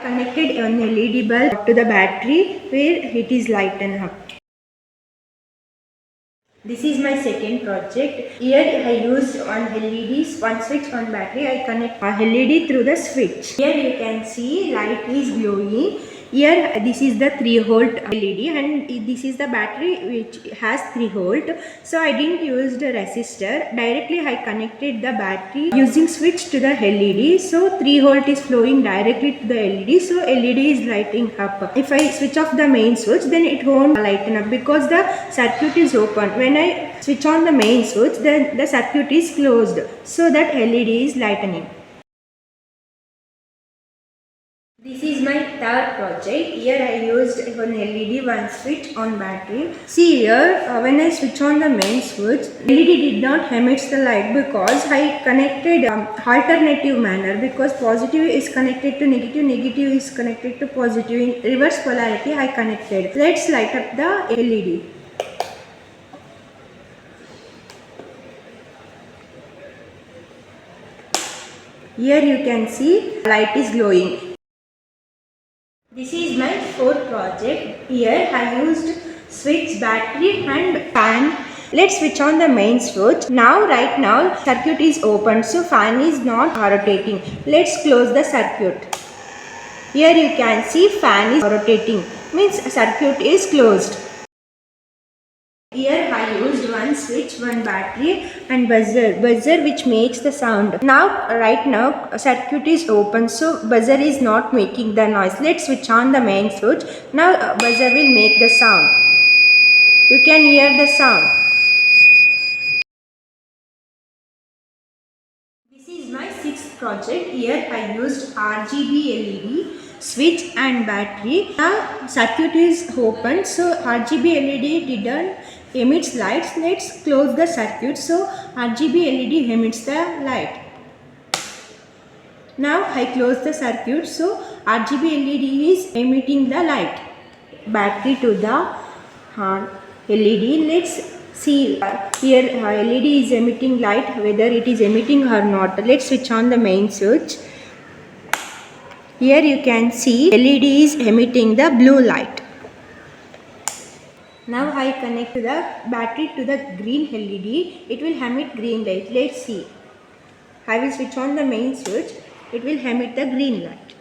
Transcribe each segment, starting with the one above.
connected an LED bulb to the battery where it is lightened up. This is my second project. Here I used one LEDs, one switch, one battery. I connect a LED through the switch. Here you can see light is glowing. Here this is the 3-volt LED and this is the battery which has 3-volt. So I didn't use the resistor. Directly I connected the battery using switch to the LED. So 3-volt is flowing directly to the LED. So LED is lighting up. If I switch off the main switch, then it won't lighten up because the circuit is open. When I switch on the main switch, then the circuit is closed. So that LED is lightening. This is my third project. Here I used one LED, one switch, on battery. See here, when I switch on the main switch, LED did not emit the light because I connected alternative manner, because positive is connected to negative, negative is connected to positive. In reverse polarity I connected. Let's light up the LED. Here you can see light is glowing. This is my fourth project. Here I used switch, battery and fan. Let's switch on the main switch. Right now circuit is open, so fan is not rotating. Let's close the circuit. Here you can see fan is rotating, means circuit is closed. Here I used one switch, one battery and buzzer which makes the sound. Right now circuit is open, so buzzer is not making the noise. Let's switch on the main switch. Now buzzer will make the sound. You can hear the sound. This is my sixth project. Here I used RGB LED, switch and battery. Now circuit is open, so RGB LED didn't emits lights. Let's close the circuit, so RGB LED emits the light. Now I close the circuit, so RGB LED is emitting the light. Battery to the LED. Let's see here LED is emitting light, whether it is emitting or not. Let's switch on the main switch. Here you can see LED is emitting the blue light. Now I connect the battery to the green LED. It will emit green light. Let's see. I will switch on the main switch. It will emit the green light.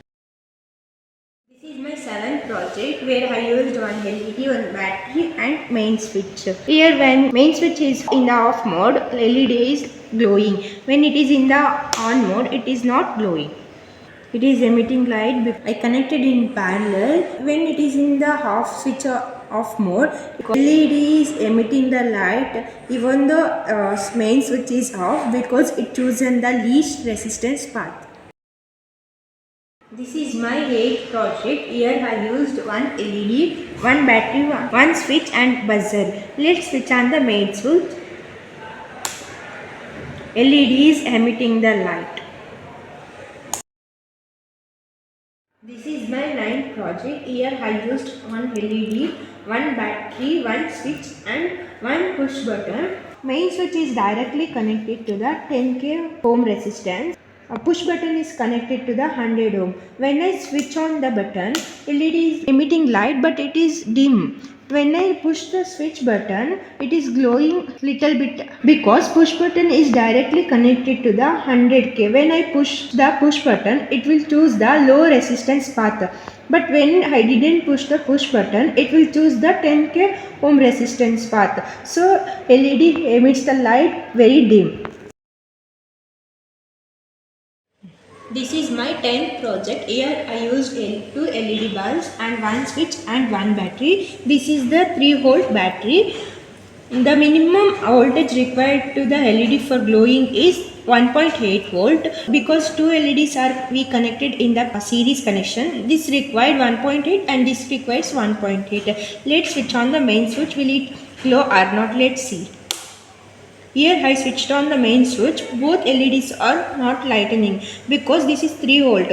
This is my seventh project where I used one LED, one battery and main switch. Here when main switch is in the off mode, LED is glowing. When it is in the on mode, it is not glowing. It is emitting light. I connected in parallel. When it is in the off switch off mode, LED is emitting the light even the main switch is off, because it chosen the least resistance path. This is my 8th project. Here I used one LED, one battery, one switch and buzzer. Let's switch on the main switch. LED is emitting the light. This is my 9th project. Here I used one LED, one battery, one switch and one push button. Main switch is directly connected to the 10k ohm resistance. A push button is connected to the 100 ohm. When I switch on the button, LED is emitting light but it is dim. When I push the switch button, it is glowing little bit, because push button is directly connected to the 100k. When I push the push button, it will choose the low resistance path. But when I didn't push the push button, it will choose the 10k ohm resistance path. So LED emits the light very dim. This is my 10th project. Here I used 2 LED bulbs and one switch and one battery. This is the 3-volt battery. The minimum voltage required to the LED for glowing is 1.8 volt, because 2 LEDs are connected in the series connection. This required 1.8 and this requires 1.8. Let's switch on the main switch. Will it glow or not? Let's see. Here I switched on the main switch. Both LEDs are not lightening because this is 3 volt.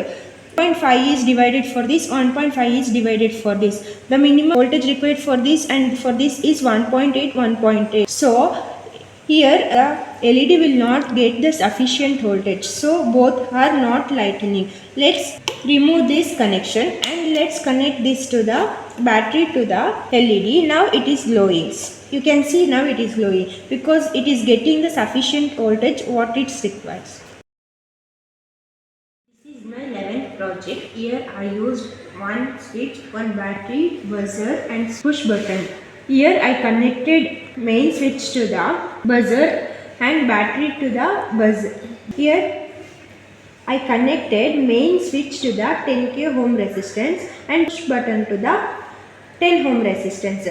0.5 is divided for this, 1.5 is divided for this. The minimum voltage required for this and for this is 1.8, 1.8. So here LED will not get the sufficient voltage, so both are not lightening. Let's remove this connection and let's connect this to the battery to the LED. Now it is glowing. You can see now it is glowing because it is getting the sufficient voltage what it requires. This is my 11th project. Here I used one switch, one battery, buzzer and push button. Here I connected main switch to the buzzer and battery to the buzzer. Here I connected main switch to the 10k ohm resistance and push button to the 10 ohm resistance.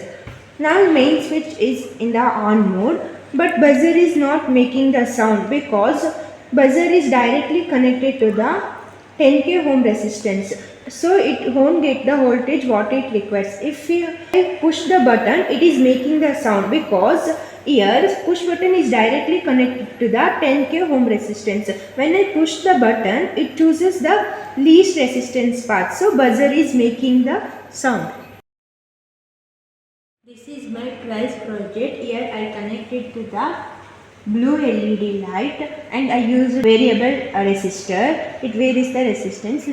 Now main switch is in the on mode, but buzzer is not making the sound because buzzer is directly connected to the 10k ohm resistance. So it won't get the voltage what it requires. If I push the button, it is making the sound because here push button is directly connected to the 10k ohm resistance. When I push the button, it chooses the least resistance path. So buzzer is making the sound. This is my 12th project. Here I connected to the blue LED light and I use variable resistor. It varies the resistance.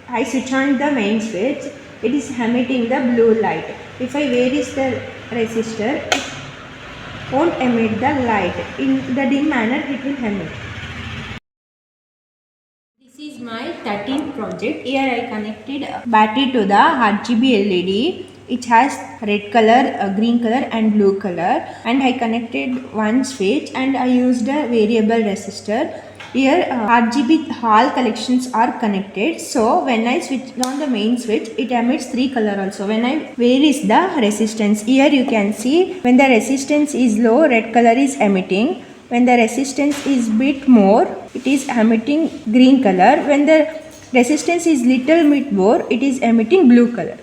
I switch on the main switch. It is emitting the blue light. If I varies the resistor, it won't emit the light. In the dim manner, it will emit. This is my 13th project. Here I connected a battery to the RGB LED. It has red color, green color and blue color, and I connected one switch and I used a variable resistor. Here RGB all collections are connected, so when I switch on the main switch, it emits 3 color also. When I varies the resistance, here you can see when the resistance is low, red color is emitting. When the resistance is bit more, it is emitting green color. When the resistance is little bit more, it is emitting blue color.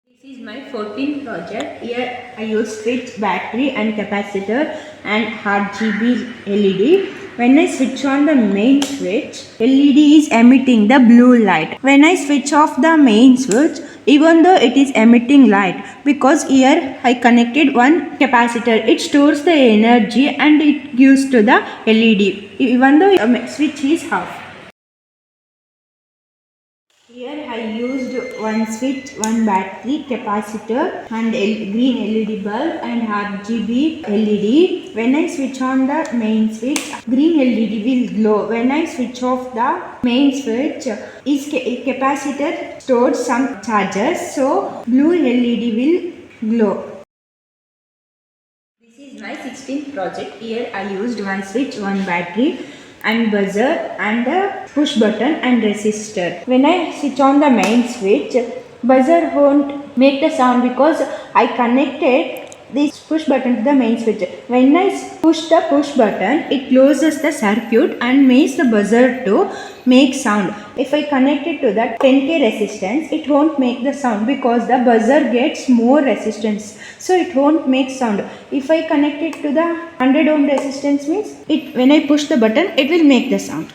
This is my 14th project. Here I use switch, battery and capacitor and RGB LED. When I switch on the main switch, LED is emitting the blue light. When I switch off the main switch, even though it is emitting light, because here I connected one capacitor, it stores the energy and it gives to the LED even though the switch is off. Here I used one switch, one battery, capacitor and green LED bulb and RGB LED. When I switch on the main switch, green LED will glow. When I switch off the main switch, is capacitor stored some charges, so blue LED will glow. This is my 16th project. Here I used one switch, one battery and buzzer and the push button and resistor. When I switch on the main switch, buzzer won't make the sound because I connected this push button to the main switch. When I push the push button, it closes the circuit and makes the buzzer to make sound. If I connect it to the 10k resistance, it won't make the sound because the buzzer gets more resistance, so it won't make sound. If I connect it to the 100 ohm resistance, means when I push the button, it will make the sound.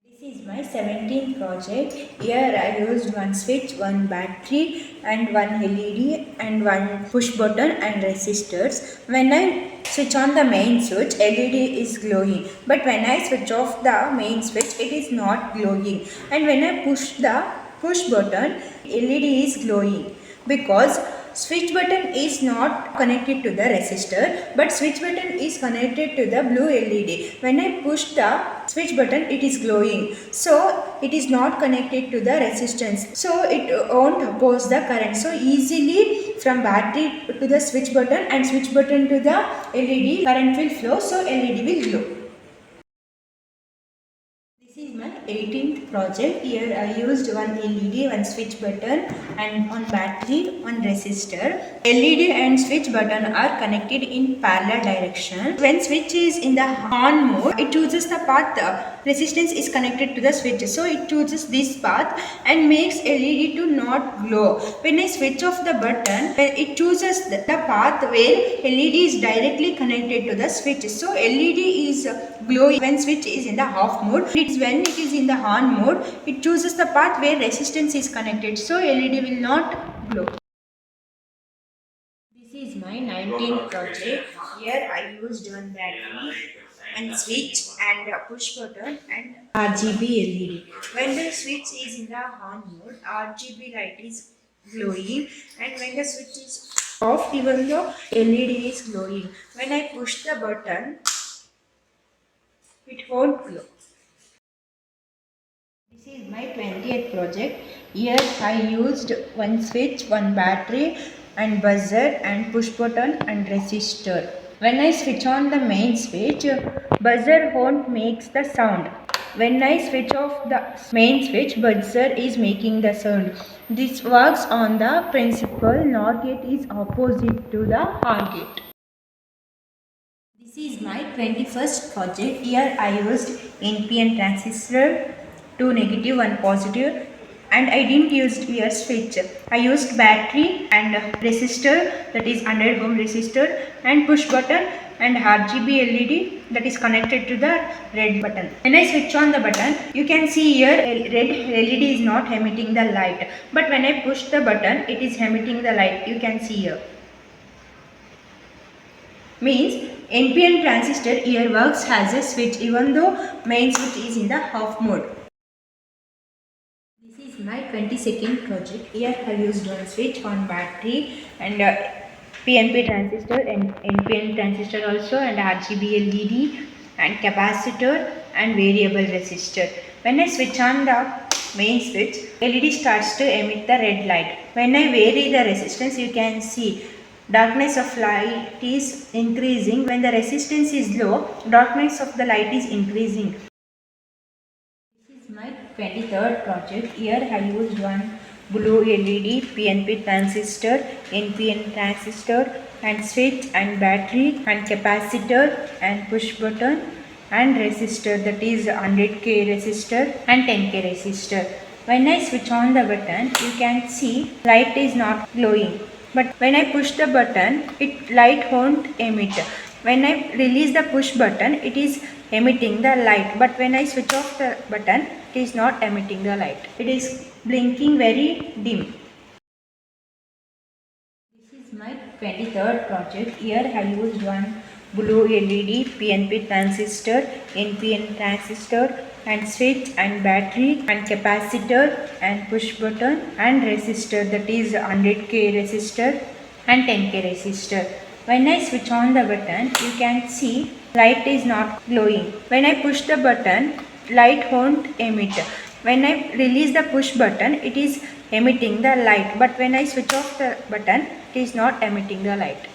This is my 17th project. Here I used one switch, one battery and one LED and one push button and resistors. When I switch on the main switch, LED is glowing, but when I switch off the main switch, it is not glowing. And when I push the push button, LED is glowing because switch button is not connected to the resistor, but switch button is connected to the blue LED. When I push the switch button, it is glowing, so it is not connected to the resistance, so it won't oppose the current. So easily from battery to the switch button and switch button to the LED, current will flow, so LED will glow. This is my 18th project. Here I used one LED, one switch button and one battery, one resistor. LED and switch button are connected in parallel direction. When switch is in the on mode, it chooses the path resistance is connected to the switch. So it chooses this path and makes LED to not glow. When I switch off the button, it chooses the path where LED is directly connected to the switch. So LED is glowing when switch is in the off mode. When it is in the on mode, it chooses the path where resistance is connected, so LED will not glow. This is my my 19th project. Here I used one battery and switch and a push button and RGB LED. When the switch is in the on mode, RGB light is glowing, and when the switch is off, even though LED is glowing. When I push the button, it won't glow. This is my 20th project. Here I used one switch, one battery and buzzer and push button and resistor. When I switch on the main switch, buzzer won't make the sound. When I switch off the main switch, buzzer is making the sound. This works on the principle NOR gate is opposite to the OR gate. This is my 21st project. Here I used NPN transistor, 2 negative, 1 positive, and I didn't use here switch. I used battery and resistor, that is 100 ohm resistor, and push button and RGB LED that is connected to the red button. When I switch on the button, you can see here red LED is not emitting the light, but when I push the button, it is emitting the light. You can see here. Means NPN transistor here works as a switch even though main switch is in the off mode. This is my 22nd project. Here I used one switch, one battery and PNP transistor and NPN transistor also, and RGB LED and capacitor and variable resistor. When I switch on the main switch, LED starts to emit the red light. When I vary the resistance, you can see darkness of light is increasing. When the resistance is low, darkness of the light is increasing. This is my 23rd project. Here I used one blue LED, PNP transistor, NPN transistor and switch and battery and capacitor and push button and resistor, that is 100k resistor and 10k resistor. When I switch on the button, you can see light is not glowing. But when I push the button, light won't emit. When I release the push button, it is emitting the light. But when I switch off the button, it is not emitting the light. It is blinking very dim. This is my 23rd project. Here I used one blue LED, PNP transistor, NPN transistor and switch and battery and capacitor and push button and resistor, that is 100k resistor and 10k resistor. When I switch on the button, you can see light is not glowing. When I push the button, light won't emit. When I release the push button, it is emitting the light. But when I switch off the button, it is not emitting the light.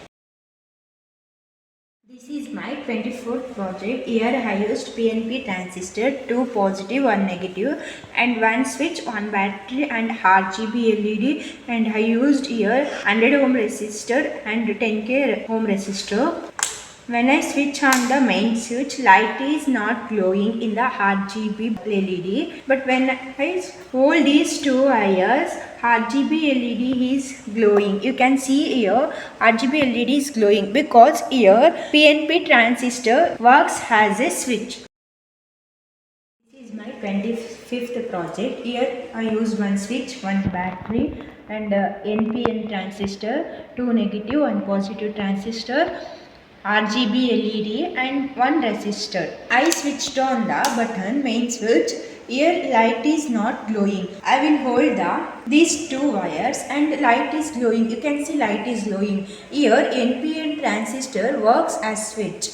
This is my 24th project. Here I used PNP transistor, 2 positive, 1 negative and one switch, one battery and RGB LED, and I used here 100 ohm resistor and 10k ohm resistor. When I switch on the main switch, light is not glowing in the RGB LED, but when I hold these two wires, RGB LED is glowing. You can see here RGB LED is glowing because here PNP transistor works as a switch. This is my 25th project. Here I use one switch, one battery and NPN transistor, 2 negative, 1 positive transistor, RGB LED and one resistor. I switched on the button, main switch. Here light is not glowing. I will hold these two wires and light is glowing. You can see light is glowing. Here NPN transistor works as switch.